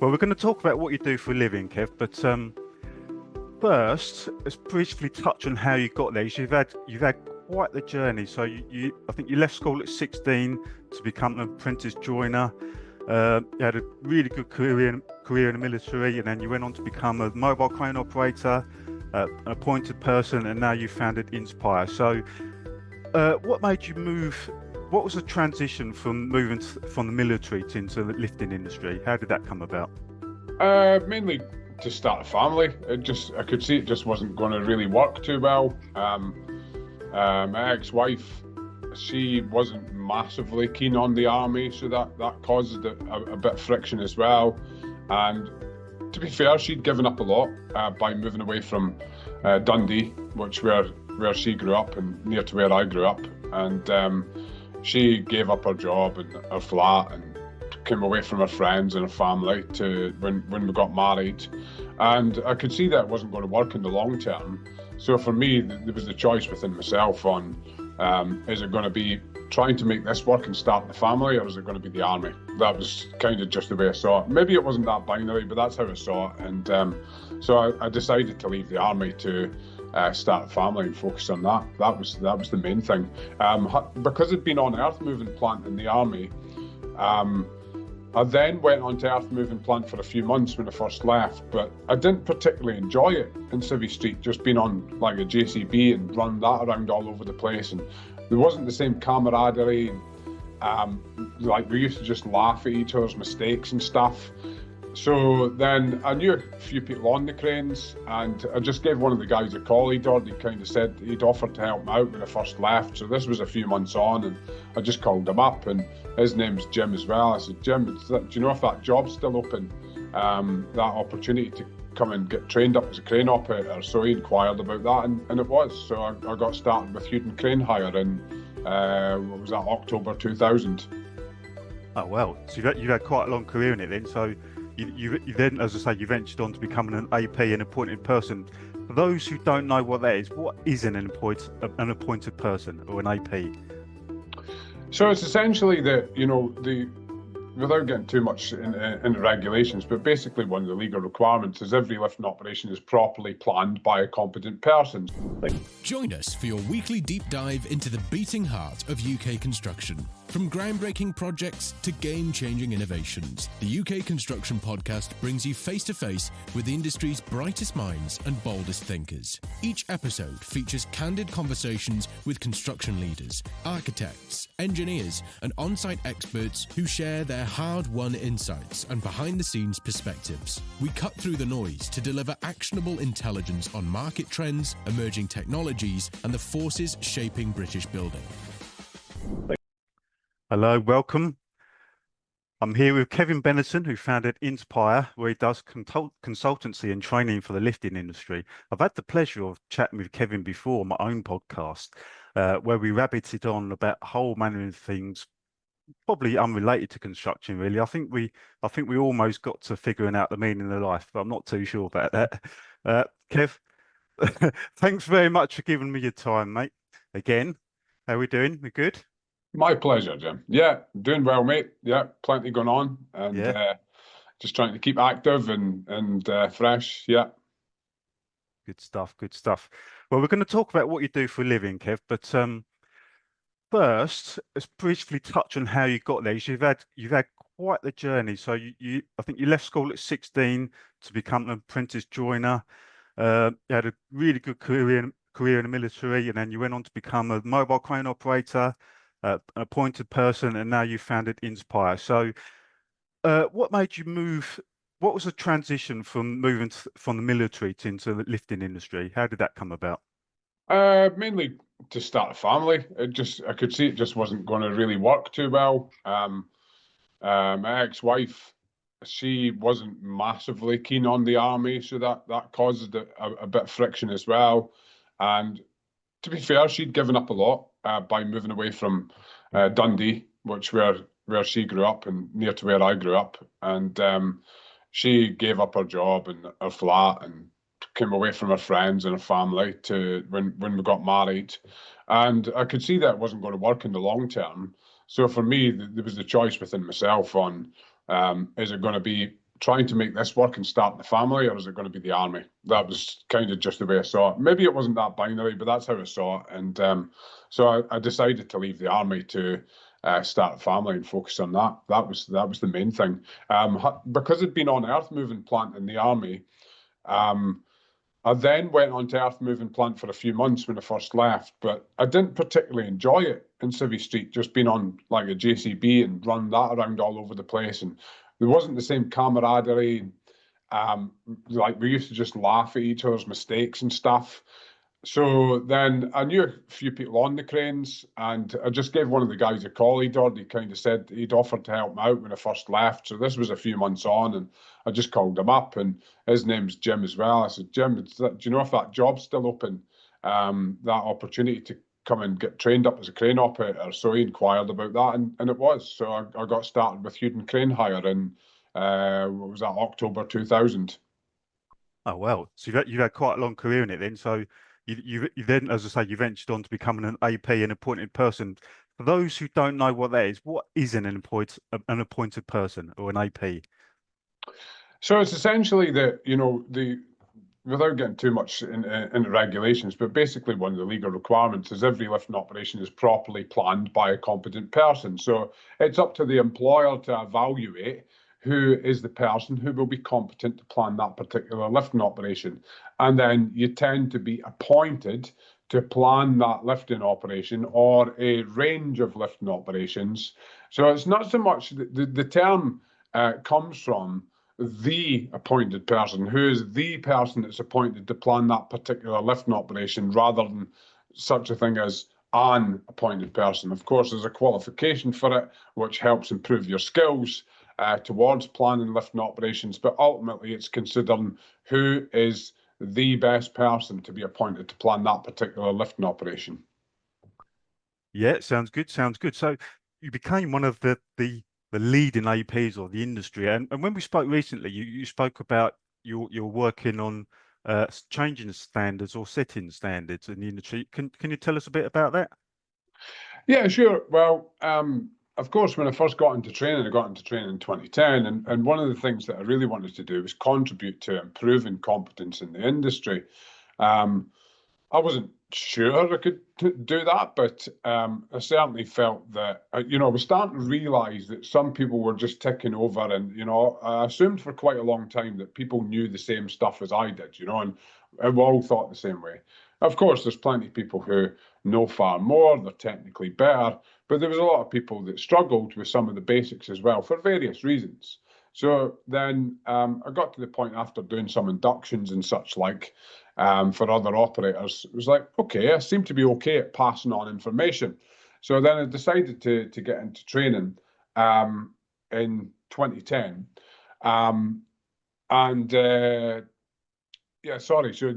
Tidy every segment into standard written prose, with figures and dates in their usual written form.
Well, we're going to talk about what you do for a living, Kev, but first, let's briefly touch on how you got there. You've had quite the journey. So I think you left school at 16 to become an apprentice joiner. You had a really good career in the military, and then you went on to become a mobile crane operator, an appointed person, and now you founded InspHigher. So, what made you move? What was the transition from moving from the military into the lifting industry? How did that come about? Mainly to start a family. I could see it just wasn't going to really work too well. My ex-wife, she wasn't massively keen on the army, so that caused a bit of friction as well. And to be fair, she'd given up a lot by moving away from Dundee, where she grew up and near to where I grew up. And she gave up her job and her flat and came away from her friends and her family to when we got married. And I could see that it wasn't going to work in the long term. So for me, there was the choice within myself on, is it going to be trying to make this work and start the family, or is it going to be the army? That was kind of just the way I saw it. Maybe it wasn't that binary, but that's how I saw it. And so I decided to leave the army to start a family and focus on that. That was the main thing. Because I'd been on earth moving plant in the army, I then went on to earth moving plant for a few months when I first left, but I didn't particularly enjoy it in Civvy Street, just being on like a JCB and run that around all over the place. And there wasn't the same camaraderie. Like we used to just laugh at each other's mistakes and stuff. So then I knew a few people on the cranes, and I just gave one of the guys a call. He'd already kind of said he'd offered to help me out when I first left. So this was a few months on, and I just called him up, and his name's Jim as well. I said, Jim, do you know if that job's still open? That opportunity to come and get trained up as a crane operator. So he inquired about that, and it was. So I got started with Hewden Crane Hire in, what was that, October 2000. Oh, well, so you've had quite a long career in it then. So you then, as I say, you ventured on to becoming an AP, an appointed person. For those who don't know what that is, what is an appointed person or an AP? So it's essentially without getting too much in the regulations, but basically one of the legal requirements is every lifting operation is properly planned by a competent person. Join us for your weekly deep dive into the beating heart of UK construction. From groundbreaking projects to game-changing innovations, the UK Construction Podcast brings you face-to-face with the industry's brightest minds and boldest thinkers. Each episode features candid conversations with construction leaders, architects, engineers, and on-site experts who share their hard-won insights and behind-the-scenes perspectives. We cut through the noise to deliver actionable intelligence on market trends, emerging technologies, and the forces shaping British building. Hello, welcome. I'm here with Kevin Bennison, who founded InspHigher, where he does consultancy and training for the lifting industry. I've had the pleasure of chatting with Kevin before on my own podcast, where we rabbited on about a whole manner of things, probably unrelated to construction, really. I think we almost got to figuring out the meaning of life, but I'm not too sure about that. Kev, thanks very much for giving me your time, mate. Again, how are we doing? We good? My pleasure, Jim. Yeah, doing well, mate. Yeah, plenty going on, and just trying to keep active and fresh. Yeah. Good stuff. Good stuff. Well, we're going to talk about what you do for a living, Kev, but first, let's briefly touch on how you got there. You've had quite the journey. So I think you left school at 16 to become an apprentice joiner. You had a really good career in the military, and then you went on to become a mobile crane operator, an appointed person, and now you founded InspHigher. So what made you move? What was the transition from moving from the military into the lifting industry? How did that come about? Mainly to start a family. I could see it just wasn't going to really work too well. My ex-wife, she wasn't massively keen on the army, so that caused a bit of friction as well. And to be fair, she'd given up a lot by moving away from Dundee, where she grew up and near to where I grew up. And she gave up her job and her flat and came away from her friends and her family to when we got married. And I could see that it wasn't going to work in the long term. So for me, there was the choice within myself on, is it going to be trying to make this work and start the family, or is it going to be the army? That was kind of just the way I saw it. Maybe it wasn't that binary, but that's how I saw it. And so I decided to leave the army to start a family and focus on that. That was the main thing. Because I'd been on earth moving plant in the army, I then went on to earth moving plant for a few months when I first left, but I didn't particularly enjoy it in Civvy Street, just being on like a JCB and run that around all over the place. And there wasn't the same camaraderie. Like we used to just laugh at each other's mistakes and stuff. So then I knew a few people on the cranes, and I just gave one of the guys a call. He kind of said he'd offered to help me out when I first left. So this was a few months on, and I just called him up, and his name's Jim as well. I said, Jim, do you know if that job's still open? That opportunity to come and get trained up as a crane operator. So he inquired about that, and it was. So I got started with Hewden Crane Hire in, what was that, October 2000. Oh well, so you've had quite a long career in it then. So you then, as I say, you ventured on to becoming an AP, an appointed person. For those who don't know what that is, what is an appointed person or an AP? So it's essentially without getting too much into regulations, but basically one of the legal requirements is every lifting operation is properly planned by a competent person. So it's up to the employer to evaluate who is the person who will be competent to plan that particular lifting operation. And then you tend to be appointed to plan that lifting operation or a range of lifting operations. So it's not so much, the term comes from the appointed person, who is the person that's appointed to plan that particular lifting operation, rather than such a thing as an appointed person. Of course, there's a qualification for it, which helps improve your skills towards planning lifting operations, but ultimately it's considering who is the best person to be appointed to plan that particular lifting operation. Yeah, sounds good. Sounds good. So you became one of the leading APs of the industry, and when we spoke recently, you spoke about you're working on changing standards or setting standards in the industry. Can you tell us a bit about that? Yeah, sure. Well, of course, when I first got into training, I got into training in 2010, and one of the things that I really wanted to do was contribute to improving competence in the industry. I wasn't sure I could do that, but I certainly felt that, I was starting to realise that some people were just ticking over, and, I assumed for quite a long time that people knew the same stuff as I did, and we all thought the same way. Of course, there's plenty of people who know far more, they're technically better, but there was a lot of people that struggled with some of the basics as well for various reasons. So then I got to the point after doing some inductions and such like for other operators, it was like, okay, I seem to be okay at passing on information. So then I decided to get into training in 2010. Yeah, sorry, so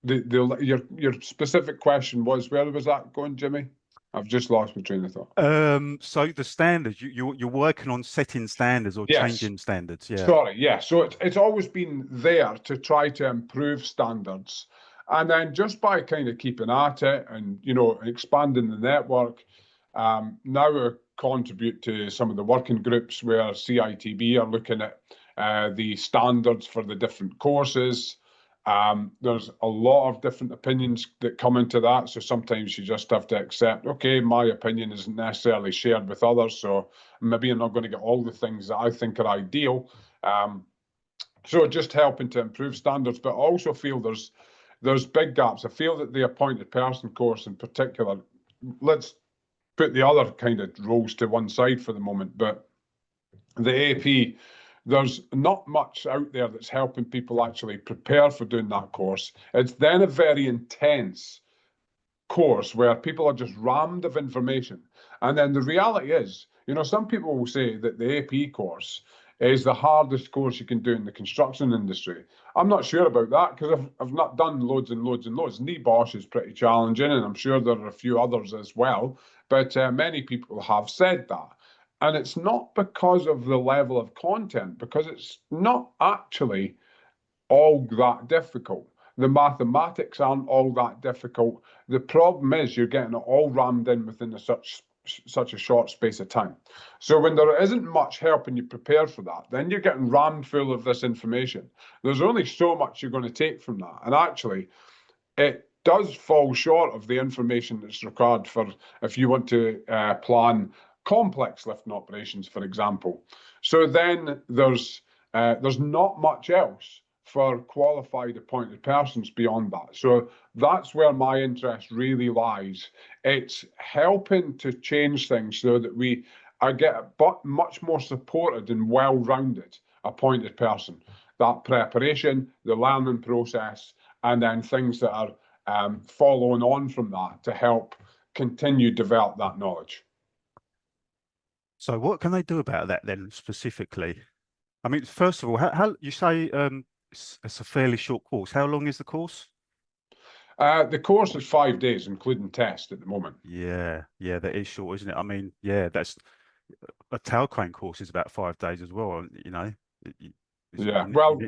your specific question was, where was that going, Jimmy? I've just lost my train of thought. So the standards, you're working on setting standards or changing standards. Yeah. Sorry, yeah. So it's always been there to try to improve standards. And then just by kind of keeping at it and, expanding the network, now I contribute to some of the working groups where CITB are looking at the standards for the different courses. There's a lot of different opinions that come into that. So sometimes you just have to accept, okay, my opinion isn't necessarily shared with others. So maybe I'm not going to get all the things that I think are ideal. So just helping to improve standards, but I also feel there's big gaps. I feel that the appointed person course in particular, let's put the other kind of roles to one side for the moment, but the AP, there's not much out there that's helping people actually prepare for doing that course. It's then a very intense course where people are just rammed of information. And then the reality is, some people will say that the AP course is the hardest course you can do in the construction industry. I'm not sure about that, because I've not done loads and loads and loads. NEBOSH is pretty challenging, and I'm sure there are a few others as well. But many people have said that. And it's not because of the level of content, because it's not actually all that difficult. The mathematics aren't all that difficult. The problem is you're getting it all rammed in within such such a short space of time. So when there isn't much help and you prepare for that, then you're getting rammed full of this information. There's only so much you're going to take from that. And actually, it does fall short of the information that's required for if you want to plan complex lifting operations, for example. So then there's not much else for qualified appointed persons beyond that. So that's where my interest really lies. It's helping to change things so that I get a much more supported and well-rounded appointed person. That preparation, the learning process, and then things that are following on from that to help continue to develop that knowledge. So what can they do about that then specifically? I mean, first of all, how you say it's a fairly short course. How long is the course? The course is 5 days, including test at the moment. Yeah, that is short, isn't it? I mean, yeah, that's a tail crane course is about 5 days as well. You know. Yeah, well,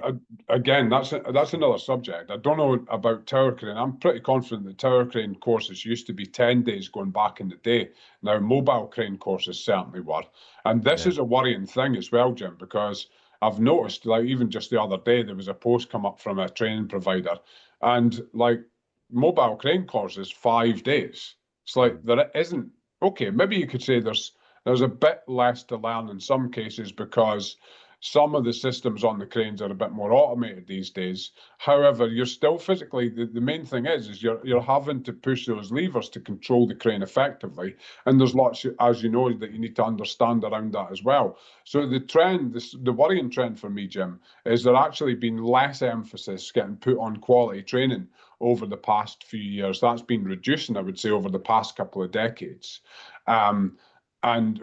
again, that's another subject. I don't know about tower crane. I'm pretty confident that tower crane courses used to be 10 days going back in the day. Now, mobile crane courses certainly were. And this is a worrying thing as well, Jim, because I've noticed, like, even just the other day, there was a post come up from a training provider, and like mobile crane courses, 5 days. It's like there isn't, okay, maybe you could say there's a bit less to learn in some cases because some of the systems on the cranes are a bit more automated these days. However, you're still physically, the main thing is you're having to push those levers to control the crane effectively. And there's lots, as you know, that you need to understand around that as well. So the trend, the worrying trend for me, Jim, is there actually been less emphasis getting put on quality training over the past few years. That's been reducing, I would say, over the past couple of decades. And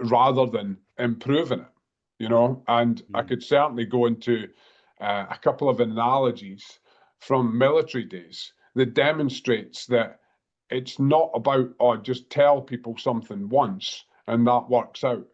rather than improving it. You know, and I could certainly go into a couple of analogies from military days that demonstrates that it's not about, oh, just tell people something once and that works out.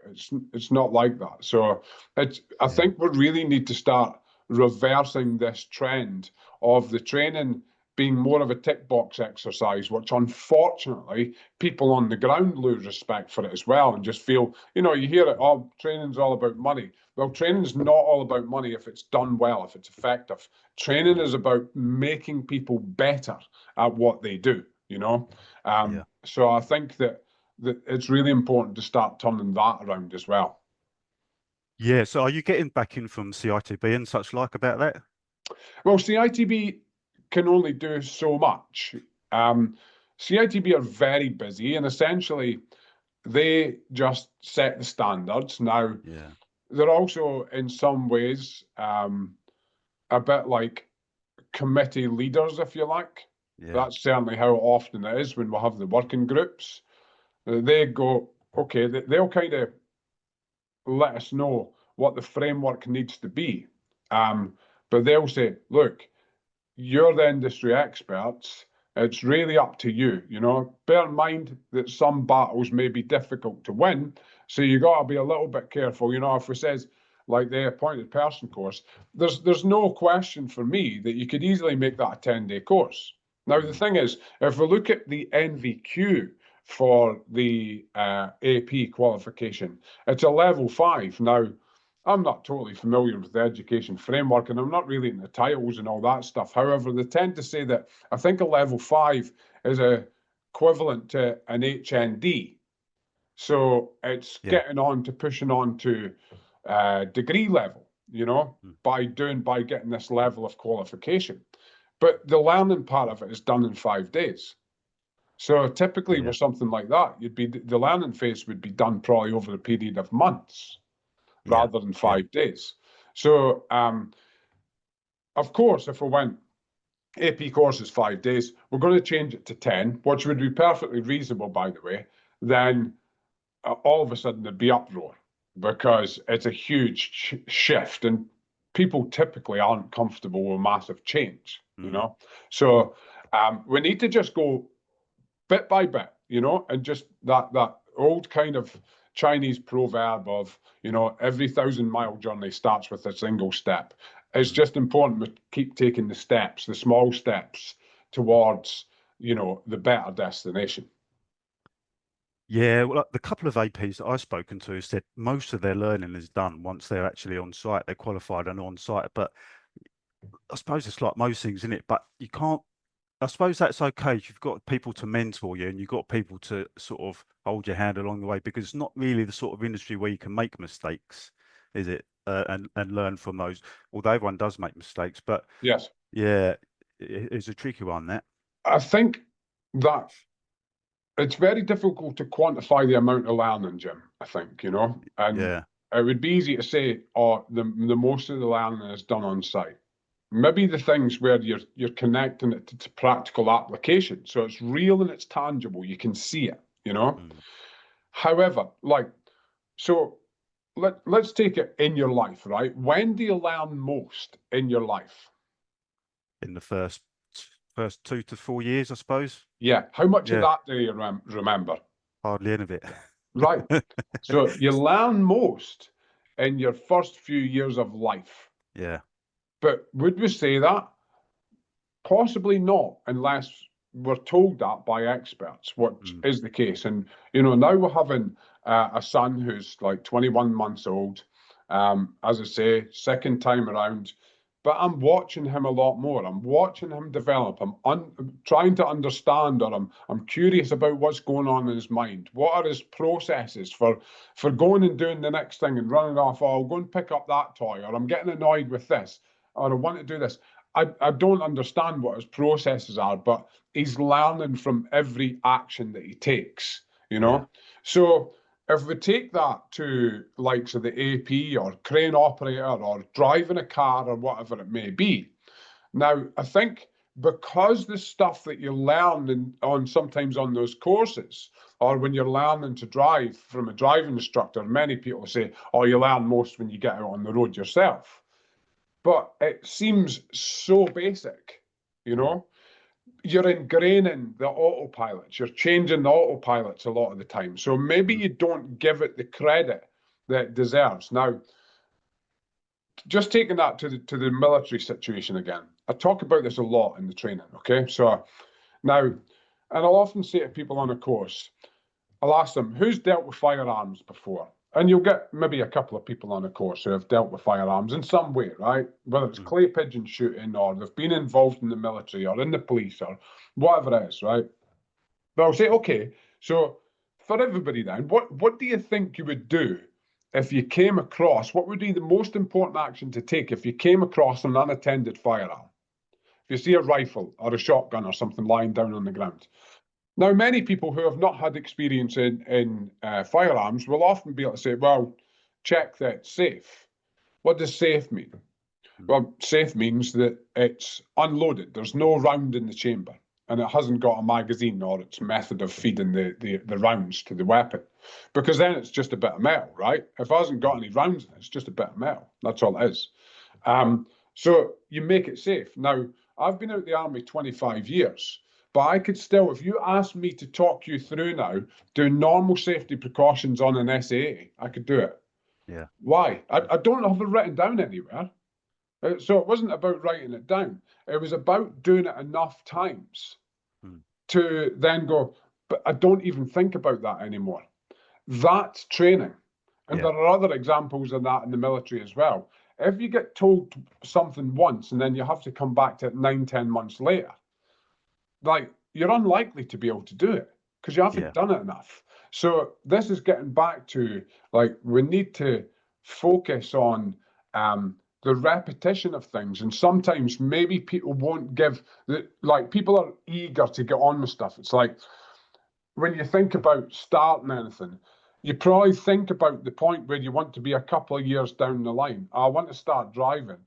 It's not like that. So I think we really need to start reversing this trend of the training being more of a tick box exercise, which unfortunately people on the ground lose respect for it as well and just feel, you know, you hear it, oh, training's all about money. Well, training's not all about money if it's done well, if it's effective. Training is about making people better at what they do, you know? So I think that it's really important to start turning that around as well. Yeah, so are you getting backing from CITB and such like about that? Well, CITB can only do so much. CITB are very busy, and essentially they just set the standards. Now, they're also in some ways a bit like committee leaders, if you like. That's certainly how often it is when we have the working groups. They go, okay, they'll kind of let us know what the framework needs to be. But they'll say, look, you're the industry experts. It's really up to you, you know. Bear in mind that some battles may be difficult to win, so you got to be a little bit careful. You know, if it says like the appointed person course, there's no question for me that you could easily make that a 10-day course. Now, the thing is, if we look at the NVQ for the AP qualification, it's a level 5. Now, I'm not totally familiar with the education framework, and I'm not really into titles and all that stuff. However, they tend to say that I think a level 5 is equivalent to an HND. So it's getting on to pushing on to degree level, you know, by getting this level of qualification. But the learning part of it is done in 5 days. So typically with something like that, the learning phase would be done probably over a period of months. Rather than 5 days. So, of course, if we went AP course is 5 days, we're going to change it to 10, which would be perfectly reasonable, by the way, then all of a sudden there'd be uproar because it's a huge shift and people typically aren't comfortable with massive change, you know? So we need to just go bit by bit, you know, and just that old kind of Chinese proverb of, you know, every 1,000-mile journey starts with a single step. It's just important to keep taking the steps, the small steps towards, you know, the better destination. Yeah, well, the couple of APs that I've spoken to said most of their learning is done once they're actually on site. They're qualified and on site. But I suppose it's like most things, isn't it? But you can't. I suppose that's okay if you've got people to mentor you and you've got people to sort of hold your hand along the way, because it's not really the sort of industry where you can make mistakes, is it? And learn from those. Although everyone does make mistakes, but Yes. yeah, it's a tricky one, that. I think that it's very difficult to quantify the amount of learning, Jim, I think, and Yeah. it would be easy to say, oh, the most of the learning is done on site. Maybe the things where you're connecting it to practical application. So it's real and it's tangible. You can see it. Mm. However, so let's take it in your life, right? When do you learn most in your life? In the first 2 to 4 years, I suppose. Yeah. How much of Yeah, that do you remember? hardly any of it. Right. So you learn most in your first few years of life. Yeah. But would we say that? Possibly not, unless we're told that by experts, which Mm. is the case. And, now we're having a son who's like 21 months old. As I say, second time around. But I'm watching him a lot more. I'm watching him develop. I'm trying to understand, or I'm curious about what's going on in his mind. What are his processes for going and doing the next thing and running off? Oh, I'll go and pick up that toy, or I'm getting annoyed with this, or I want to do this. I don't understand what his processes are, but he's learning from every action that he takes, Yeah. So if we take that to likes of the AP or crane operator or driving a car or whatever it may be. Now, I think because the stuff that you learn sometimes on those courses, or when you're learning to drive from a driving instructor, many people say, oh, you learn most when you get out on the road yourself. But it seems so basic, you Mm. know? You're ingraining the autopilots, you're changing the autopilots a lot of the time. So maybe Mm. you don't give it the credit that it deserves. Now, just taking that to the military situation again, I talk about this a lot in the training, okay? So now, and I'll often say to people on a course, I'll ask them, who's dealt with firearms before? And you'll get maybe a couple of people on a course who have dealt with firearms in some way, right? Whether it's Mm. clay pigeon shooting or they've been involved in the military or in the police or whatever it is, right? But I'll say, okay, so for everybody then, what do you think you would do if you came across, what would be the most important action to take if you came across an unattended firearm? If you see a rifle or a shotgun or something lying down on the ground. Now, many people who have not had experience in firearms will often be able to say, well, check that it's safe. What does safe mean? Mm. Well, safe means that it's unloaded. There's no round in the chamber, and it hasn't got a magazine or its method of feeding the rounds to the weapon. Because then it's just a bit of metal, right? If it hasn't got any rounds in it, it's just a bit of metal. That's all it is. So you make it safe. Now, I've been out of the army 25 years, but I could still, if you asked me to talk you through now, doing normal safety precautions on an SAA, I could do it. Yeah. Why? I don't have it written down anywhere. So it wasn't about writing it down. It was about doing it enough times Mm. to then go, but I don't even think about that anymore. That's training. And Yeah. there are other examples of that in the military as well. If you get told something once and then you have to come back to it 9, 10 months later, like you're unlikely to be able to do it because you haven't Yeah. done it enough. So this is getting back to like we need to focus on the repetition of things, and sometimes maybe people won't give the like people are eager to get on with stuff. It's like when you think about starting anything, you probably think about the point where you want to be a couple of years down the line. I want to start driving.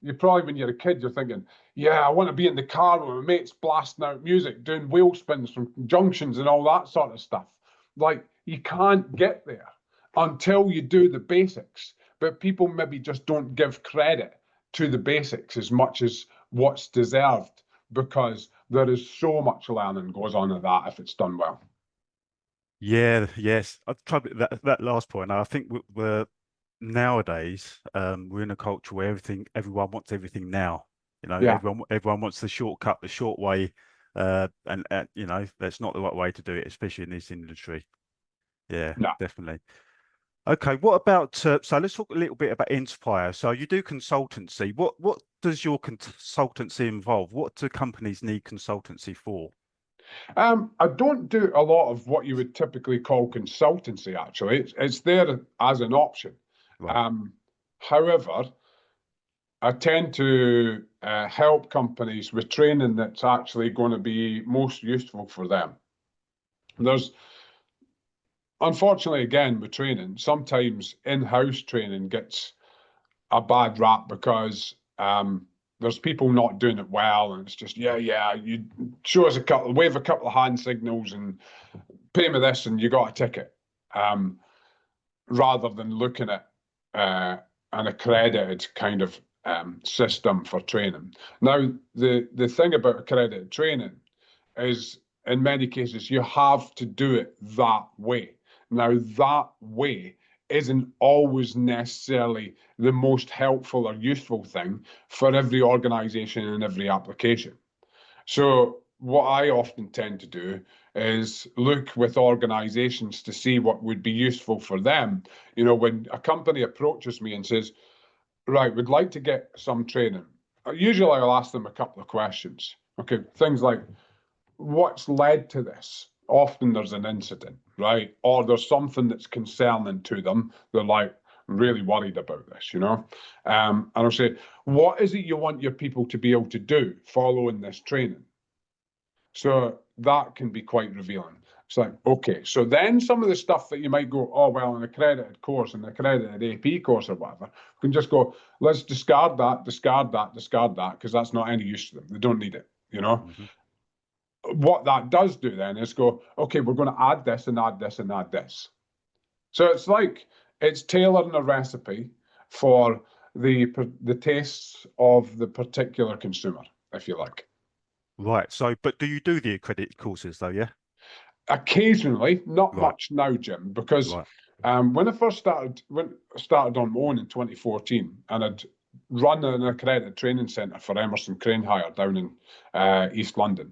You probably, when you're a kid, you're thinking, yeah, I want to be in the car with my mates blasting out music, doing wheel spins from junctions and all that sort of stuff. Like, you can't get there until you do the basics. But people maybe just don't give credit to the basics as much as what's deserved because there is so much learning goes on in that if it's done well. Yeah. Yes. I tried that last point. I think we're nowadays, we're in a culture where everyone wants everything now. Yeah. Everyone wants the shortcut, the short way, and that's not the right way to do it, especially in this industry. Yeah, No. definitely. Okay, what about so let's talk a little bit about InspHigher. So you do consultancy. What does your consultancy involve? What do companies need consultancy for? I don't do a lot of what you would typically call consultancy, actually. It's there as an option. Right. However, I tend to help companies with training that's actually going to be most useful for them. There's, unfortunately, again, with training, sometimes in-house training gets a bad rap because there's people not doing it well, and it's just, yeah, you show us wave a couple of hand signals and pay me this and you got a ticket, rather than looking at an accredited kind of system for training. Now, the thing about accredited training is, in many cases, you have to do it that way. Now, that way isn't always necessarily the most helpful or useful thing for every organization and every application. So what I often tend to do is look with organizations to see what would be useful for them. You know, when a company approaches me and says, right, we'd like to get some training, usually I'll ask them a couple of questions. Okay, things like, what's led to this? Often there's an incident, right? Or there's something that's concerning to them. They're like really worried about this, you know? And I'll say, what is it you want your people to be able to do following this training? So that can be quite revealing. It's like, okay, so then some of the stuff that you might go, oh, well, an accredited course, an accredited AP course or whatever, we can just go, let's discard that, because that's not any use to them. They don't need it, you know? Mm-hmm. What that does do then is go, okay, we're going to add this and add this and add this. So it's like it's tailoring a recipe for the tastes of the particular consumer, if you like. Right. So, but do you do the accredited courses though? Yeah. Occasionally, not Right. much now, Jim, because Right. when I first started on my own in 2014, and I'd run an accredited training centre for Emerson Crane Hire down in East London.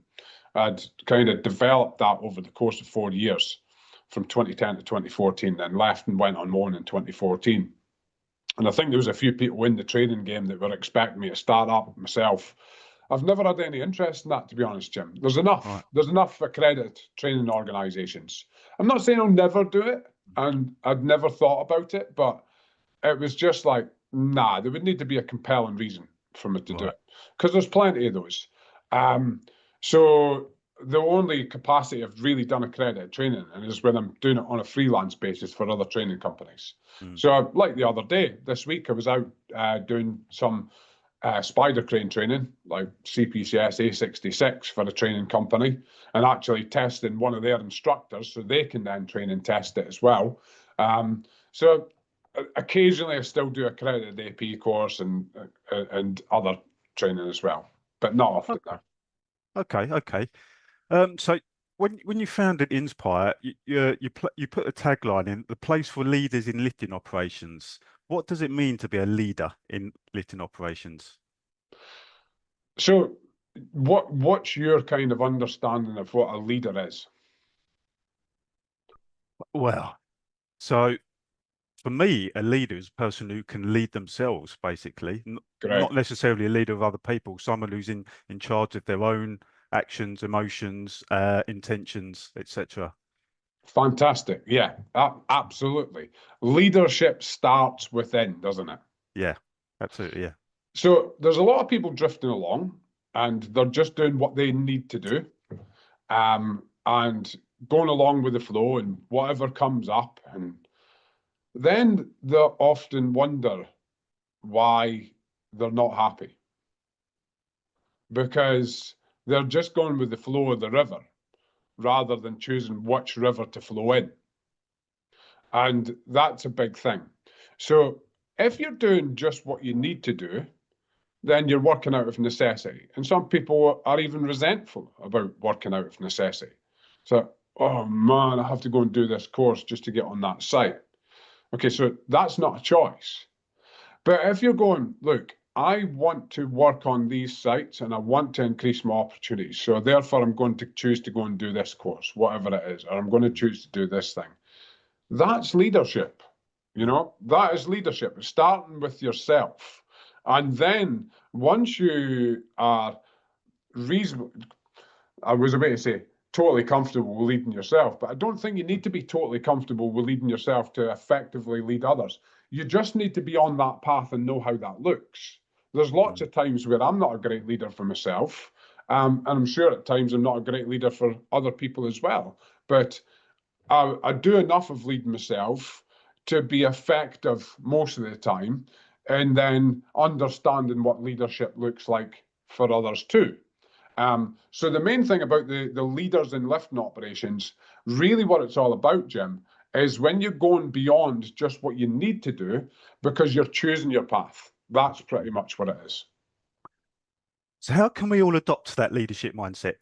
I'd kind of developed that over the course of 4 years, from 2010 to 2014, then left and went on my own in 2014. And I think there was a few people in the training game that were expecting me to start up myself. I've never had any interest in that, to be honest, Jim. There's enough. Right. There's enough accredited training organisations. I'm not saying I'll never do it, and I'd never thought about it, but it was just like, nah, there would need to be a compelling reason for me to do Right. it, because there's plenty of those. So the only capacity I've really done accredited training in is when I'm doing it on a freelance basis for other training companies. Mm. So like the other day, this week, I was out doing some spider crane training, like CPCS A66 for a training company, and actually testing one of their instructors so they can then train and test it as well. So occasionally I still do accredited AP course and other training as well, but not often. Okay. Okay. So when you founded InspHigher, you put a tagline in, the place for leaders in lifting operations. What does it mean to be a leader in lifting operations? So what's your kind of understanding of what a leader is? Well, so for me, a leader is a person who can lead themselves, basically, Great. not necessarily a leader of other people, someone who's in charge of their own actions, emotions, intentions, etc. Fantastic. Yeah, absolutely. Leadership starts within, doesn't it? Yeah, absolutely. Yeah. So there's a lot of people drifting along and they're just doing what they need to do, and going along with the flow and whatever comes up. And then they often wonder why they're not happy, because they're just going with the flow of the river rather than choosing which river to flow in. And that's a big thing. So if you're doing just what you need to do, then you're working out of necessity. And some people are even resentful about working out of necessity. So, oh man, I have to go and do this course just to get on that site. Okay, so that's not a choice. But if you're going, look, I want to work on these sites and I want to increase my opportunities. So therefore, I'm going to choose to go and do this course, whatever it is, or I'm going to choose to do this thing. That's leadership. You know, that is leadership. It's starting with yourself. And then once you are reasonable, I was about to say totally comfortable with leading yourself, but I don't think you need to be totally comfortable with leading yourself to effectively lead others. You just need to be on that path and know how that looks. There's lots of times where I'm not a great leader for myself, and I'm sure at times I'm not a great leader for other people as well. But I do enough of leading myself to be effective most of the time, and then understanding what leadership looks like for others too. So the main thing about the leaders in lifting operations, really what it's all about, Jim, is when you're going beyond just what you need to do because you're choosing your path. That's pretty much what it is. So how can we all adopt that leadership mindset?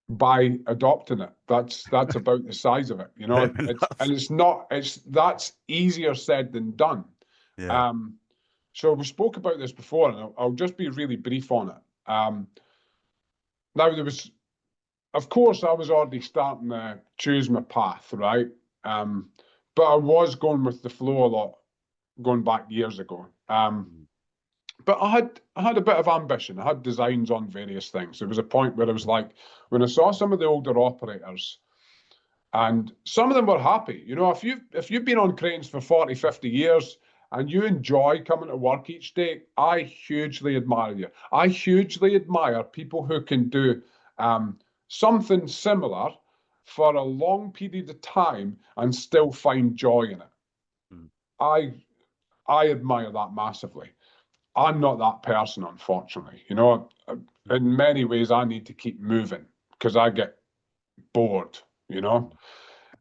By adopting it. That's about the size of it, you know. That's easier said than done. Yeah. So we spoke about this before, and I'll just be really brief on it. Now of course, I was already starting to choose my path, right? But I was going with the flow a lot, going back years ago. But I had a bit of ambition. I had designs on various things. There was a point where I was like, when I saw some of the older operators, and some of them were happy. You know, if you've been on cranes for 40, 50 years and you enjoy coming to work each day, I hugely admire you. I hugely admire people who can do something similar for a long period of time and still find joy in it. I admire that massively. I'm not that person, unfortunately. You know, in many ways, I need to keep moving because I get bored, you know.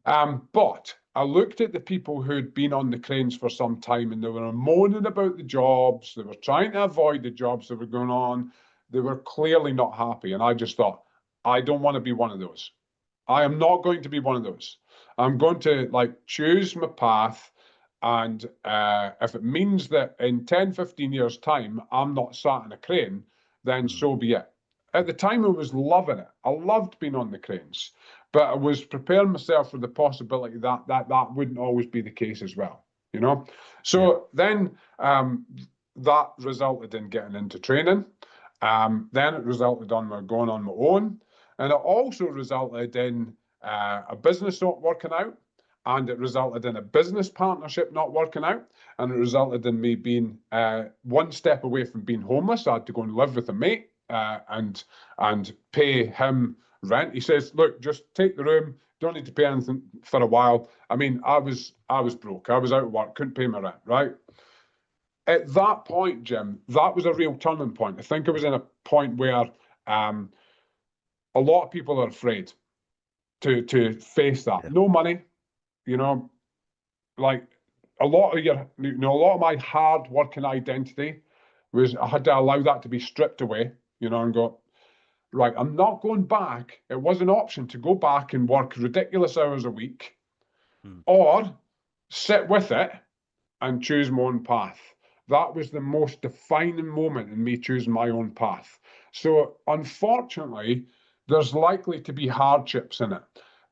But I looked at the people who'd been on the cranes for some time and they were moaning about the jobs. They were trying to avoid the jobs that were going on. They were clearly not happy. And I just thought, I don't want to be one of those. I am not going to be one of those. I'm going to choose my path. And if it means that in 10, 15 years' time, I'm not sat in a crane, then so be it. At the time, I was loving it. I loved being on the cranes, but I was preparing myself for the possibility that wouldn't always be the case as well, you know? So then that resulted in getting into training. Then it resulted on my going on my own. And it also resulted in a business not working out. And it resulted in a business partnership not working out. And it resulted in me being one step away from being homeless. I had to go and live with a mate and pay him rent. He says, look, just take the room. Don't need to pay anything for a while. I mean, I was broke. I was out of work, couldn't pay my rent, right? At that point, Jim, that was a real turning point. I think I was in a point where a lot of people are afraid to face that. Yeah. No money. You know, like a lot of my hard working identity was, I had to allow that to be stripped away, you know, and go, right, I'm not going back. It was an option to go back and work ridiculous hours a week or sit with it and choose my own path. That was the most defining moment in me choosing my own path. So unfortunately, there's likely to be hardships in it.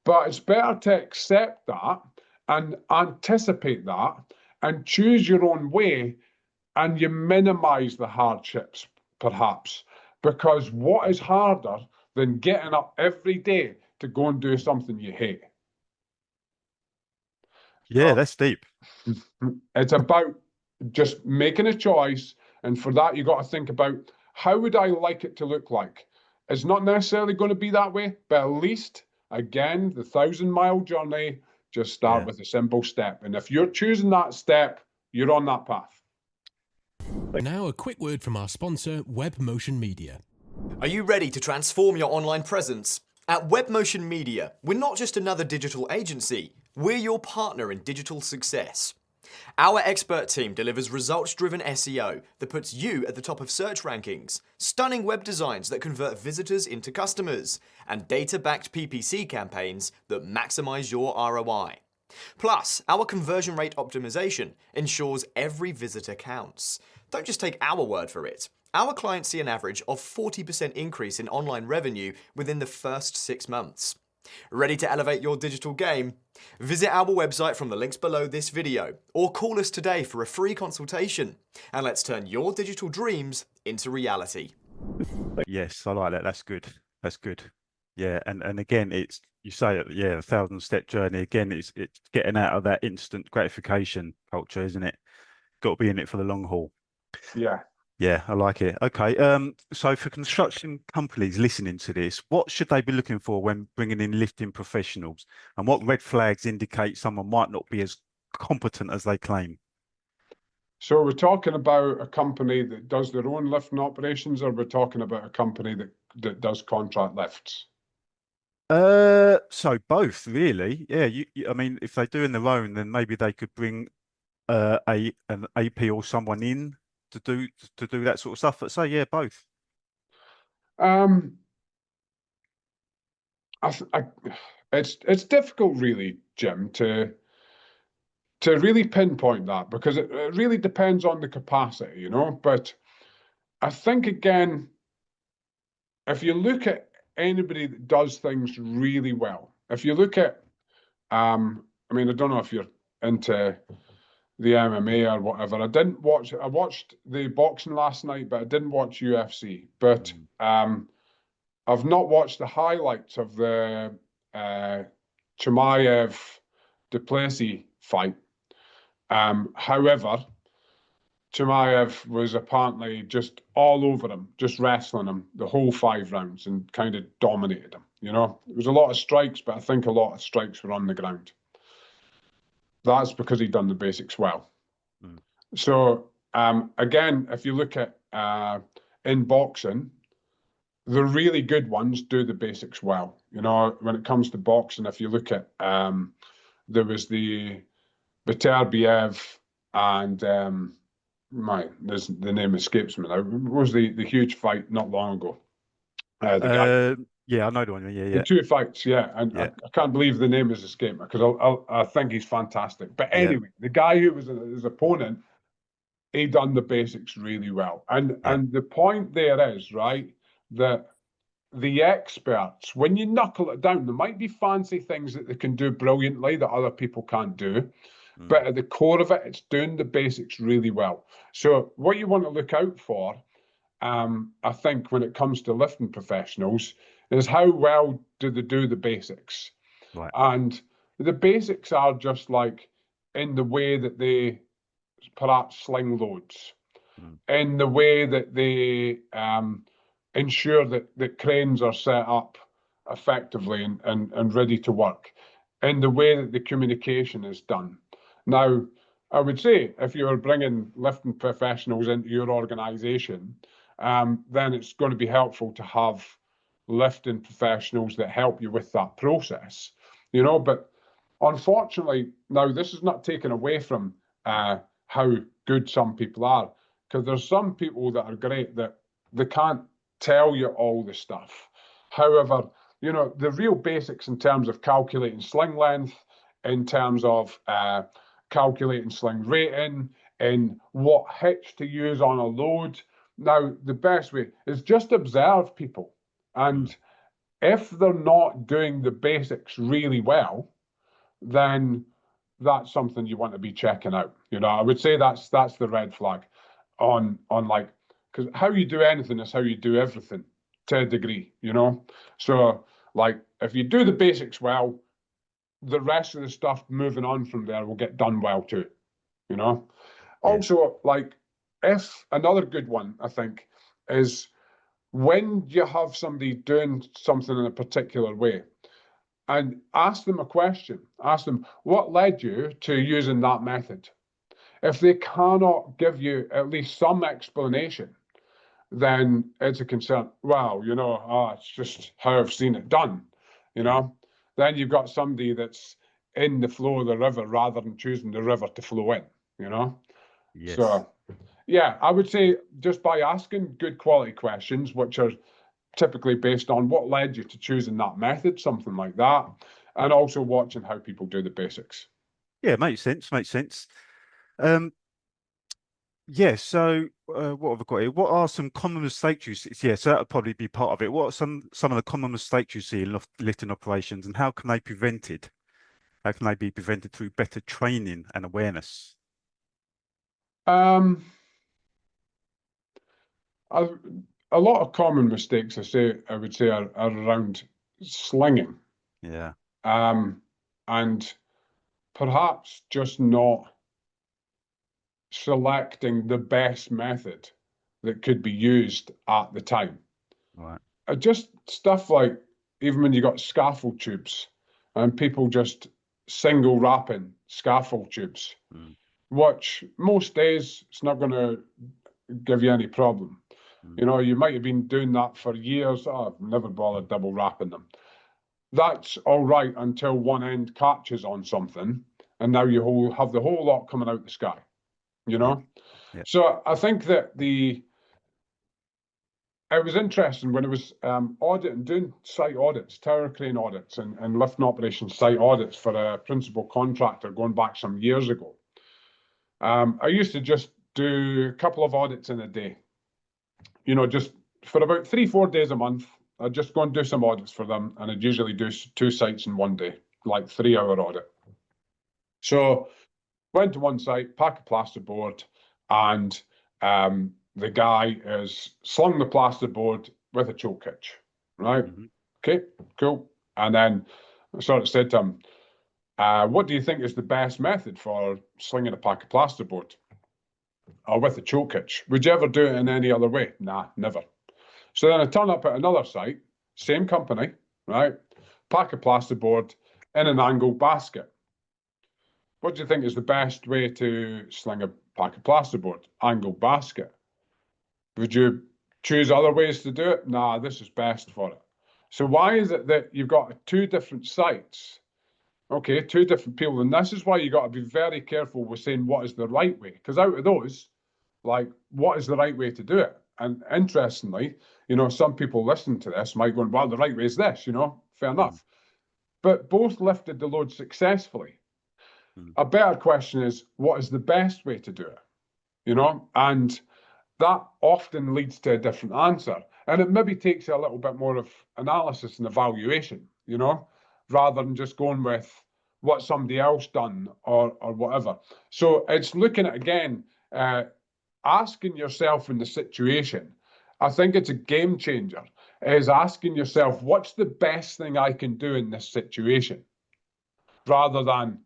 But it's better to accept that and anticipate that and choose your own way, and you minimize the hardships, perhaps, because what is harder than getting up every day to go and do something you hate? Yeah, that's deep. It's about just making a choice, and for that, you got to think about, how would I like it to look like? It's not necessarily going to be that way, but at least, again, the 1,000-mile journey, just start with a simple step. And if you're choosing that step, you're on that path. Now a quick word from our sponsor, WebMotion Media. Are you ready to transform your online presence? At WebMotion Media, we're not just another digital agency, we're your partner in digital success. Our expert team delivers results-driven SEO that puts you at the top of search rankings, stunning web designs that convert visitors into customers, and data-backed PPC campaigns that maximize your ROI. Plus, our conversion rate optimization ensures every visitor counts. Don't just take our word for it. Our clients see an average of 40% increase in online revenue within the first 6 months. Ready to elevate your digital game? Visit our website from the links below this video, or call us today for a free consultation, and let's turn your digital dreams into reality. Yes, I like that. That's good. That's good. Yeah, and again, it's you say it. Yeah, 1,000-step journey. Again, it's getting out of that instant gratification culture, isn't it? Got to be in it for the long haul. Yeah. Yeah, I like it. Okay. So for construction companies listening to this, what should they be looking for when bringing in lifting professionals, and what red flags indicate someone might not be as competent as they claim? So we're talking about a company that does their own lifting operations, or we're talking about a company that does contract lifts? So both really. Yeah, I mean, if they're doing their own, then maybe they could bring an AP or someone in to do that sort of stuff. But say, yeah, both. Um, it's difficult, really, Jim, to really pinpoint that, because it really depends on the capacity, you know. But I think, again, if you look at anybody that does things really well, if you look at, I mean, I don't know if you're into the MMA or whatever. I watched the boxing last night, but I didn't watch UFC. But I've not watched the highlights of the Chimaev Duplessis fight. However, Chimaev was apparently just all over him, just wrestling him the whole 5 rounds and kind of dominated him. You know, there was a lot of strikes, but I think a lot of strikes were on the ground. That's because he'd done the basics well. So again, if you look at in boxing, the really good ones do the basics well. You know, when it comes to boxing, if you look at there was the Beterbiev and the name escapes me now. What was the huge fight not long ago? The guy. Yeah, I know the one. Yeah. The 2 fights, yeah, and Yeah. I can't believe the name has escaped me, because I think he's fantastic. But Yeah. anyway, the guy who was his opponent, he done the basics really well. And the point there is, right, that the experts, when you knuckle it down, there might be fancy things that they can do brilliantly that other people can't do. But at the core of it, it's doing the basics really well. So what you want to look out for, I think, when it comes to lifting professionals, is how well do they do the basics. Right. And the basics are just like in the way that they perhaps sling loads, in the way that they ensure that cranes are set up effectively and ready to work, in the way that the communication is done. Now, I would say if you're bringing lifting professionals into your organization, then it's going to be helpful to have lifting professionals that help you with that process, you know. But unfortunately, now this is not taken away from how good some people are, because there's some people that are great that they can't tell you all the stuff. However, you know, the real basics in terms of calculating sling length, in terms of calculating sling rating, and what hitch to use on a load. Now, the best way is just observe people. And if they're not doing the basics really well, then that's something you want to be checking out. You know, I would say that's the red flag on like, because how you do anything is how you do everything to a degree, you know. So like, if you do the basics well, the rest of the stuff moving on from there will get done well too, you know. Yeah. Also, like, if another good one, I think, is when you have somebody doing something in a particular way, and ask them a question. Ask them, what led you to using that method? If they cannot give you at least some explanation, then it's a concern. Well, you know, it's just how I've seen it done, you know. Then you've got somebody that's in the flow of the river rather than choosing the river to flow in, you know. Yes. So, yeah, I would say just by asking good quality questions, which are typically based on what led you to choosing that method, something like that, and also watching how people do the basics. Yeah, makes sense. Makes sense. Um, Yeah, so what have I got here? What are some common mistakes you see? Yeah, so that would probably be part of it. What are some of the common mistakes you see in lifting operations, and how can they be prevented? How can they be prevented through better training and awareness? Um, a, a lot of common mistakes I would say are around slinging, Yeah, and perhaps just not selecting the best method that could be used at the time. right. Just stuff like even when you got scaffold tubes and people just single wrapping scaffold tubes, Mm, which most days it's not going to give you any problem. mm, You know, you might have been doing that for years. Oh, I've never bothered double wrapping them. That's all right until one end catches on something, and now you have the whole lot coming out the sky. You yeah, know, yeah. so I think that it was interesting when it was auditing, doing site audits, tower crane audits, and lift and operations site audits for a principal contractor going back some years ago. I used to just do a couple of audits in a day, you know, just for about 3, 4 days a month. I'd just go and do some audits for them, and I'd usually do 2 sites in one day, like 3 hour audit. So went to one site, pack of plasterboard, and the guy is slung the plasterboard with a choke hitch, right? Hmm. Okay, cool. And then I sort of said to him, what do you think is the best method for slinging a pack of plasterboard? Or with a choke hitch. Would you ever do it in any other way? Nah, never. So then I turn up at another site, same company, right? Pack of plasterboard in an angled basket. What do you think is the best way to sling a pack of plasterboard? Angled basket. Would you choose other ways to do it? Nah, this is best for it. So why is it that you've got 2 different sites? Okay, 2 different people. And this is why you got to be very careful with saying what is the right way. Because out of those, like, what is the right way to do it? And interestingly, you know, some people listening to this might go, well, the right way is this, you know, fair Mm, enough. But both lifted the load successfully. mm, A better question is, what is the best way to do it? You know, and that often leads to a different answer. And it maybe takes a little bit more of analysis and evaluation, you know, rather than just going with what somebody else done or whatever. So it's looking at, again, asking yourself in the situation. I think it's a game changer, is asking yourself, what's the best thing I can do in this situation? Rather than,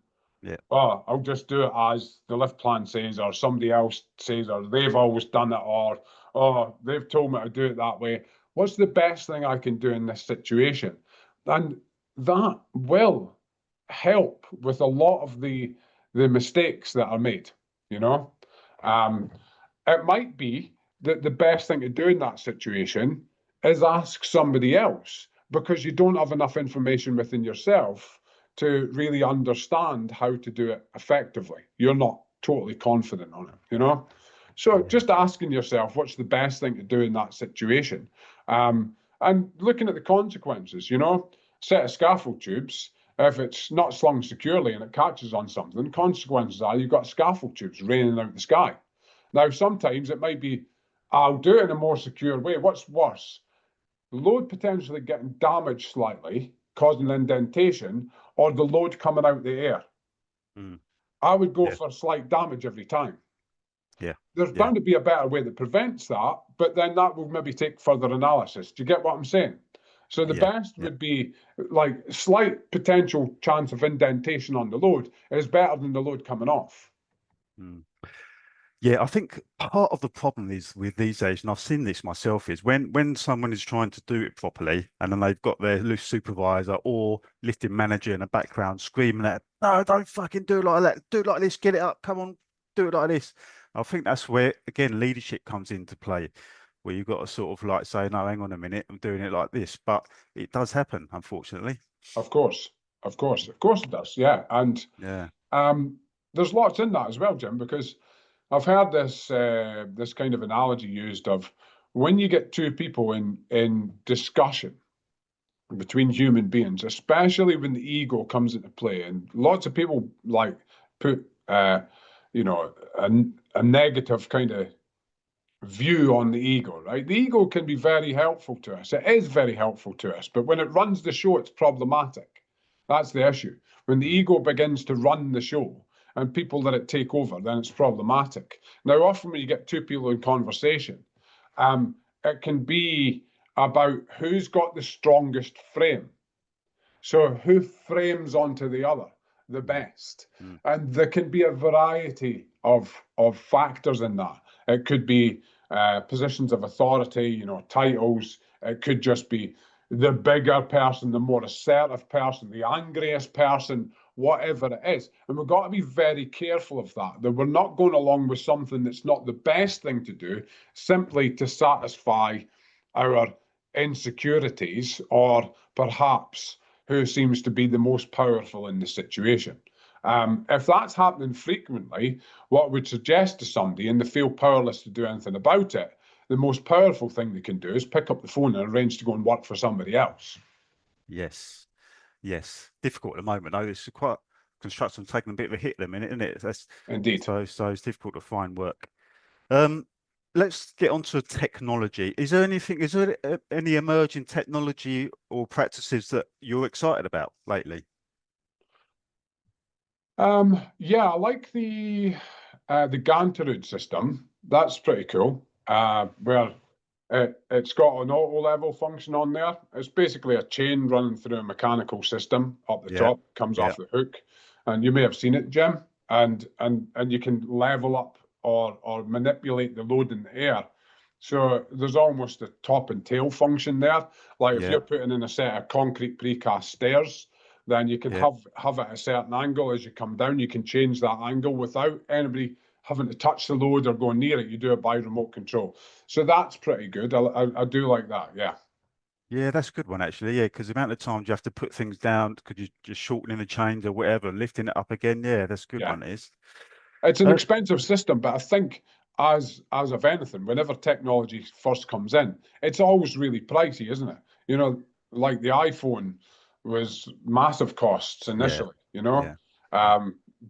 yeah, oh, I'll just do it as the lift plan says, or somebody else says, or they've always done it, or, oh, they've told me to do it that way. What's the best thing I can do in this situation? And that will help with a lot of the mistakes that are made, you know? Um, it might be that the best thing to do in that situation is ask somebody else because you don't have enough information within yourself to really understand how to do it effectively. You're not totally confident on it, you know? So yeah, just asking yourself what's the best thing to do in that situation, and looking at the consequences, you know? Set of scaffold tubes, if it's not slung securely and it catches on something, consequences are you've got scaffold tubes raining out the sky. Now, sometimes it might be, I'll do it in a more secure way. What's worse? The load potentially getting damaged slightly, causing indentation, or the load coming out the air. mm, I would go yeah, for slight damage every time. yeah, There's yeah, bound to be a better way that prevents that, but then that will maybe take further analysis. Do you get what I'm saying? So the yeah, best yeah. would be like slight potential chance of indentation on the load is better than the load coming off. Mm. Yeah, I think part of the problem is with these days, and I've seen this myself, is when someone is trying to do it properly, and then they've got their loose supervisor or lifting manager in the background screaming at, no, don't fucking do it like that, do it like this, get it up, come on, do it like this. I think that's where, again, leadership comes into play, where you've got to sort of like say, no, hang on a minute, I'm doing it like this. But it does happen, unfortunately. Of course, of course it does. Yeah, and Yeah. um, there's lots in that as well, Jim, because I've heard this kind of analogy used of when you get 2 people in discussion between human beings, especially when the ego comes into play, and lots of people like put you know a negative kind of view on the ego, right? The ego can be very helpful to us. It is very helpful to us, but when it runs the show, it's problematic. That's the issue. When the ego begins to run the show and people let it take over, then it's problematic. Now, often when you get two people in conversation, it can be about who's got the strongest frame. So who frames onto the other the best? And there can be a variety of factors in that. It could be positions of authority, titles. It could just be the bigger person, the more assertive person, the angriest person, whatever it is. And we've got to be very careful of that we're not going along with something that's not the best thing to do simply to satisfy our insecurities or perhaps who seems to be the most powerful in the situation. If that's happening frequently, what I would suggest to somebody and they feel powerless to do anything about it, the most powerful thing they can do is pick up the phone and arrange to go and work for somebody else. Yes. Difficult at the moment, though. It's quite construction taking a bit of a hit at the minute, isn't it? Indeed. So it's difficult to find work. Let's get onto technology. Is there any emerging technology or practices that you're excited about lately? Yeah, I like the Ganterud system. That's pretty cool. Where it's got an auto level function on there. It's basically a chain running through a mechanical system up the top, comes off the hook, and you may have seen it, Jim. And you can level up or manipulate the load in the air. So there's almost a top and tail function there. Like if you're putting in a set of concrete precast stairs, then you can have it at a certain angle. As you come down, you can change that angle without anybody having to touch the load or go near it. You do it by remote control. So that's pretty good. I do like that, yeah. Yeah, that's a good one, actually. Yeah, because the amount of times you have to put things down because you're just shortening the chains or whatever and lifting it up again. Yeah, that's a good one, it is. It's an expensive system, but I think as of anything, whenever technology first comes in, it's always really pricey, isn't it? Like the iPhone was massive costs initially,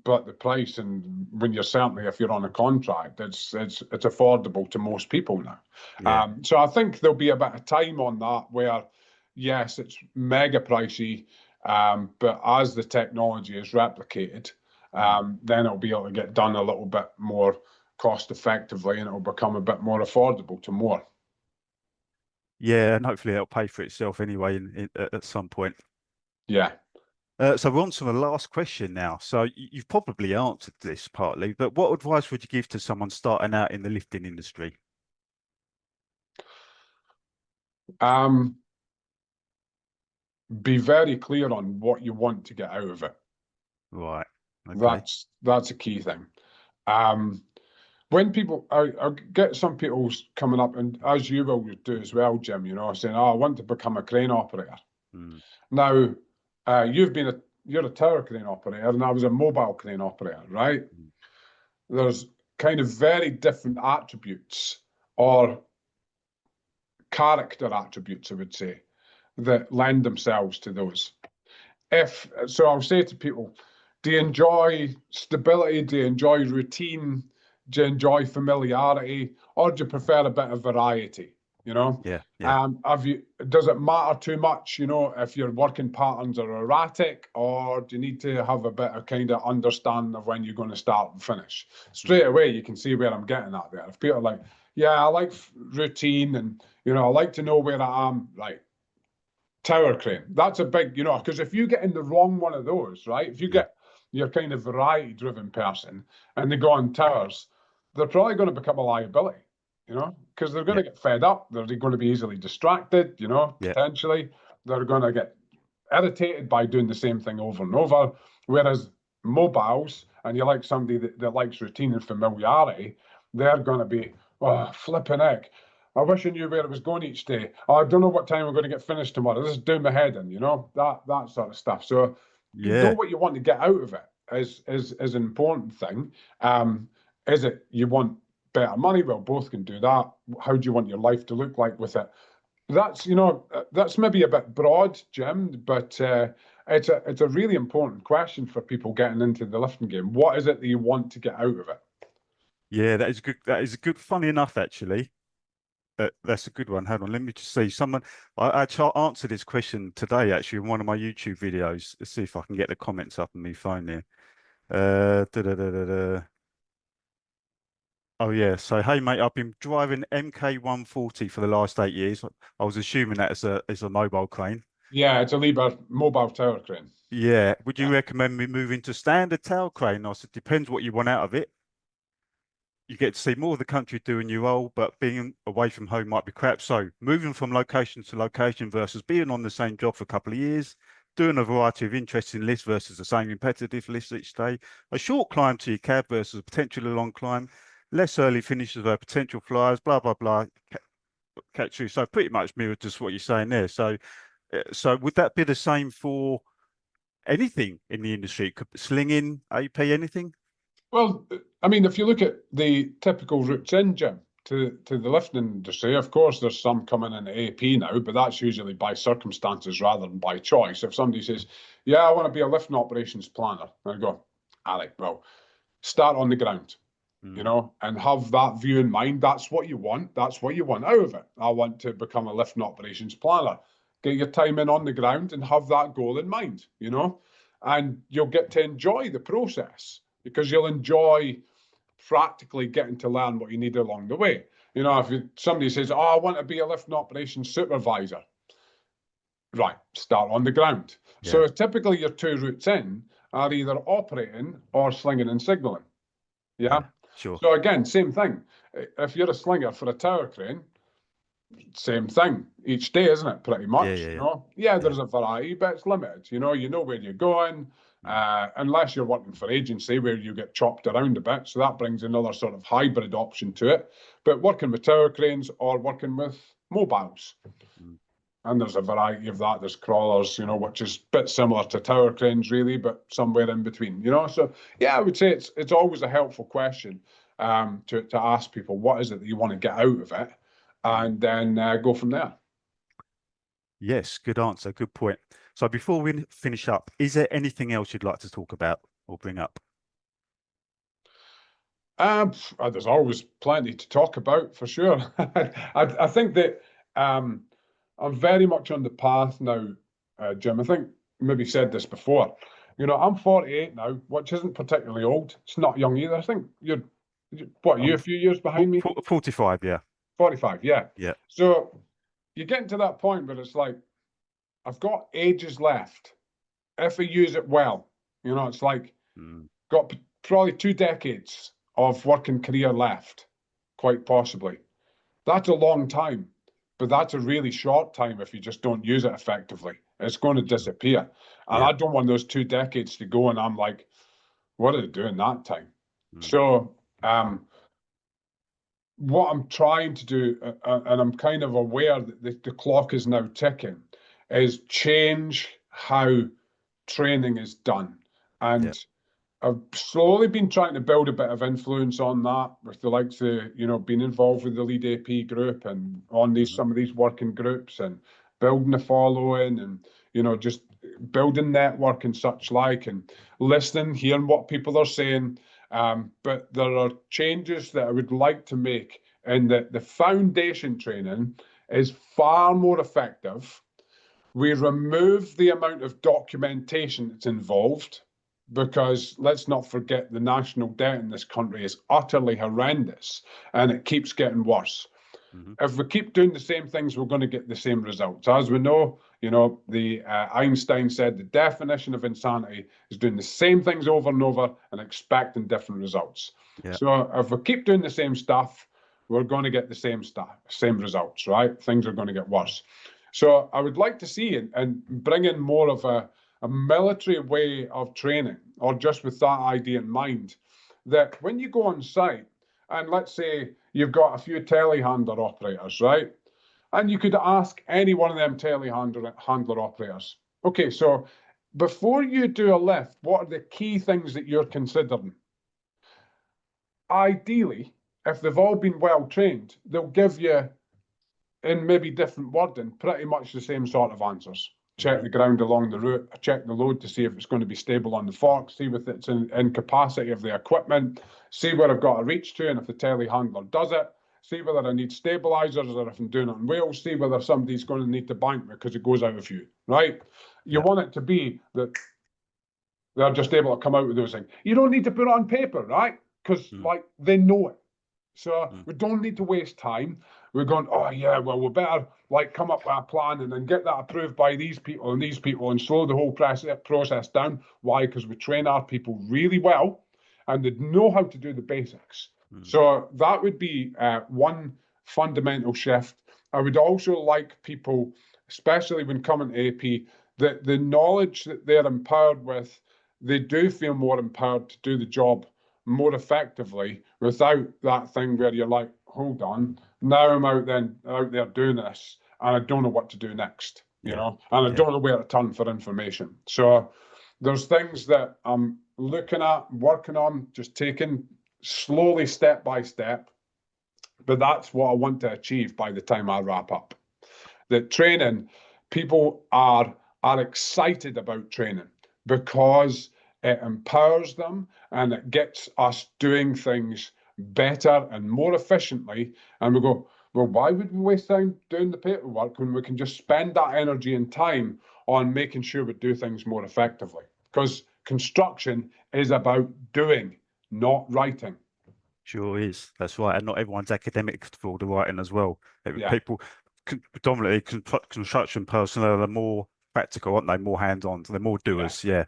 but the price, and when you're certainly, if you're on a contract, it's affordable to most people now. So I think there'll be a bit of time on that where, yes, it's mega pricey, but as the technology is replicated, then it'll be able to get done a little bit more cost effectively, and it'll become a bit more affordable to more. Yeah, and hopefully it'll pay for itself anyway at some point. Yeah. So we're on to the last question now. So you've probably answered this partly, but what advice would you give to someone starting out in the lifting industry? Be very clear on what you want to get out of it. Right. Okay. That's a key thing. When people, I get some people coming up, and as you will do as well, Jim, saying, "Oh, I want to become a crane operator." Now, you're a tower crane operator, and I was a mobile crane operator, right? There's kind of very different attributes or character attributes, I would say, that lend themselves to those. So I'll say to people, do you enjoy stability? Do you enjoy routine? Do you enjoy familiarity? Or do you prefer a bit of variety? Does it matter too much, if your working patterns are erratic, or do you need to have a bit of kind of understanding of when you're going to start and finish? Straight away, you can see where I'm getting at there. If people are like, yeah, I like routine, and, I like to know where I am, like, tower crane. That's a big, because if you get in the wrong one of those, right, if you get your kind of variety-driven person and they go on towers, they're probably going to become a liability, because they're going to get fed up. They're going to be easily distracted, potentially. They're going to get irritated by doing the same thing over and over. Whereas mobiles, and you like somebody that likes routine and familiarity, they're going to be, oh, flipping heck. I wish I knew where it was going each day. Oh, I don't know what time we're going to get finished tomorrow. This is doing my head in, that sort of stuff. So you know what you want to get out of it is an important thing. Is it you want better money? Well, both can do that. How do you want your life to look like with it? That's maybe a bit broad, Jim, but it's a really important question for people getting into the lifting game. What is it that you want to get out of it? Yeah, that is good. That is a good. Funny enough, actually, that's a good one. Hold on, let me just see. I actually answered this question today, actually, in one of my YouTube videos. Let's see if I can get the comments up on my phone there. Da, da, da, da, da. Oh yeah. So hey mate, I've been driving MK140 for the last 8 years. I was assuming that is a mobile crane. Yeah, it's a Liebherr mobile tower crane. Yeah. Would you Yeah. recommend me moving to standard tower crane? I said, depends what you want out of it. You get to see more of the country doing your role, but being away from home might be crap. So moving from location to location versus being on the same job for a couple of years, doing a variety of interesting lists versus the same repetitive lists each day, a short climb to your cab versus a potentially long climb, less early finishes of potential flyers, blah, blah, blah, catch you. So pretty much mirrored just what you're saying there. So would that be the same for anything in the industry? Slinging, AP, anything? Well, I mean, if you look at the typical routes in, Jim, to the lifting industry, of course, there's some coming in AP now, but that's usually by circumstances rather than by choice. If somebody says, yeah, I want to be a lifting operations planner, I go, Alec, well, start on the ground, and have that view in mind. That's what you want. That's what you want out of it. I want to become a lifting operations planner. Get your time in on the ground and have that goal in mind, and you'll get to enjoy the process because you'll enjoy practically getting to learn what you need along the way. If somebody says, oh, I want to be a lifting operations supervisor, right, start on the ground. Yeah. So typically your two routes in are either operating or slinging and signaling. Yeah. Sure. So again, same thing. If you're a slinger for a tower crane, same thing each day, isn't it? Pretty much. There's a variety, but it's limited. You know where you're going, unless you're working for agency where you get chopped around a bit. So that brings another sort of hybrid option to it. But working with tower cranes or working with mobiles. And there's a variety of that. There's crawlers, which is a bit similar to tower cranes, really, but somewhere in between, So, yeah, I would say it's always a helpful question to ask people, what is it that you want to get out of it? And then go from there. Yes, good answer. Good point. So before we finish up, is there anything else you'd like to talk about or bring up? There's always plenty to talk about, for sure. I think that I'm very much on the path now, Jim. I think maybe said this before. I'm 48 now, which isn't particularly old. It's not young either. I think you're a few years behind me? 45, yeah. 45, yeah. Yeah. So you're getting to that point where it's like, I've got ages left if I use it well. It's like got probably 2 decades of working career left, quite possibly. That's a long time, but that's a really short time if you just don't use it effectively. It's going to disappear. And I don't want those 2 decades to go and I'm like, what did I do in that time? So what I'm trying to do, and I'm kind of aware that the clock is now ticking, is change how training is done. And I've slowly been trying to build a bit of influence on that with the likes of, being involved with the Lead AP group and on some of these working groups and building a following and, just building network and such like and listening, hearing what people are saying. But there are changes that I would like to make in that the foundation training is far more effective. We remove the amount of documentation that's involved because let's not forget the national debt in this country is utterly horrendous and it keeps getting worse. If we keep doing the same things, we're going to get the same results. As we know, the Einstein said the definition of insanity is doing the same things over and over and expecting different results. So if we keep doing the same stuff, we're going to get the same results, right? Things are going to get worse. So I would like to see and bring in more of a military way of training, or just with that idea in mind, that when you go on site, and let's say you've got a few telehandler operators, right? And you could ask any one of them telehandler operators, okay, so before you do a lift, what are the key things that you're considering? Ideally, if they've all been well trained, they'll give you, in maybe different wording, pretty much the same sort of answers. check the ground along the route, I check the load to see if it's going to be stable on the fork, see if it's in capacity of the equipment, see where I've got to reach to and if the telehandler does it, see whether I need stabilizers or if I'm doing it on wheels, see whether somebody's going to need to bank me because it goes out of view, right? You want it to be that they're just able to come out with those things. You don't need to put it on paper, right? Because like they know it. So we don't need to waste time. We're going, oh yeah, well, we better like come up with a plan and then get that approved by these people and slow the whole process down. Why? Because we train our people really well and they know how to do the basics. So that would be one fundamental shift. I would also like people, especially when coming to AP, that the knowledge that they're empowered with, they do feel more empowered to do the job more effectively without that thing where you're like, hold on, now I'm out there doing this and I don't know what to do next, you know, and I don't know where to turn for information. So there's things that I'm looking at, working on, just taking slowly step by step, but that's what I want to achieve by the time I wrap up. That training, people are excited about training because it empowers them and it gets us doing things better and more efficiently. And we go, well, why would we waste time doing the paperwork when we can just spend that energy and time on making sure we do things more effectively? Because construction is about doing, not writing. Sure is. That's right. And not everyone's academic for the writing as well. People, predominantly construction personnel, are more practical, aren't they? More hands-on. So they're more doers. Yeah.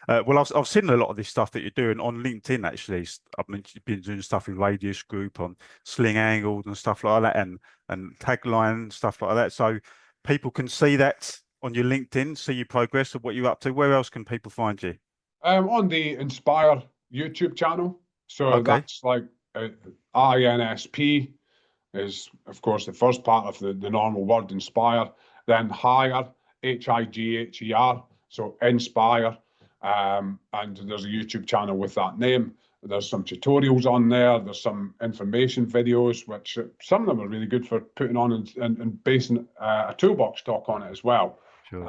Well, I've seen a lot of this stuff that you're doing on LinkedIn, actually. I mean, you've been doing stuff in Radius Group on sling angles and stuff like that, and tagline, stuff like that. So people can see that on your LinkedIn, see your progress of what you're up to. Where else can people find you? On the InspHigher YouTube channel. So that's like INSP is, of course, the first part of the normal word inspire, then higher, HIGHER, so InspHigher. And there's a YouTube channel with that name. There's some tutorials on there. There's some information videos, which some of them are really good for putting on and basing a toolbox talk on it as well. Sure.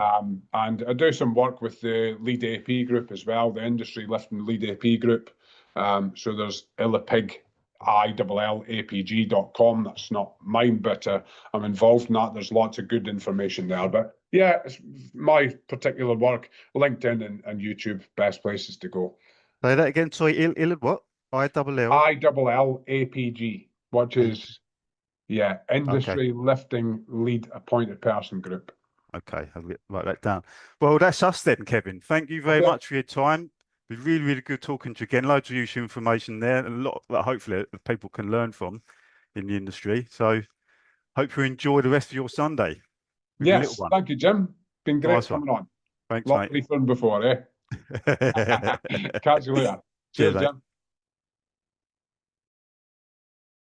And I do some work with the Lead AP group as well, the industry lifting Lead AP group. So there's ILLAPIG, ILLAPG.com. That's not mine, but I'm involved in that. There's lots of good information there. But yeah, it's my particular work, LinkedIn and YouTube, best places to go. Say that again. Sorry, what? ILLAPG, which is, industry lifting lead appointed person group. Okay, I'll write that down. Well, that's us then, Kevin. Thank you very much for your time. It was really, really good talking to you again. Loads of useful information there, and a lot that hopefully people can learn from in the industry. So hope you enjoy the rest of your Sunday. Yes, thank you, Jim. Been great coming on. Thanks, mate. Lot of fun before, eh? Catch you later. Cheers, Jim.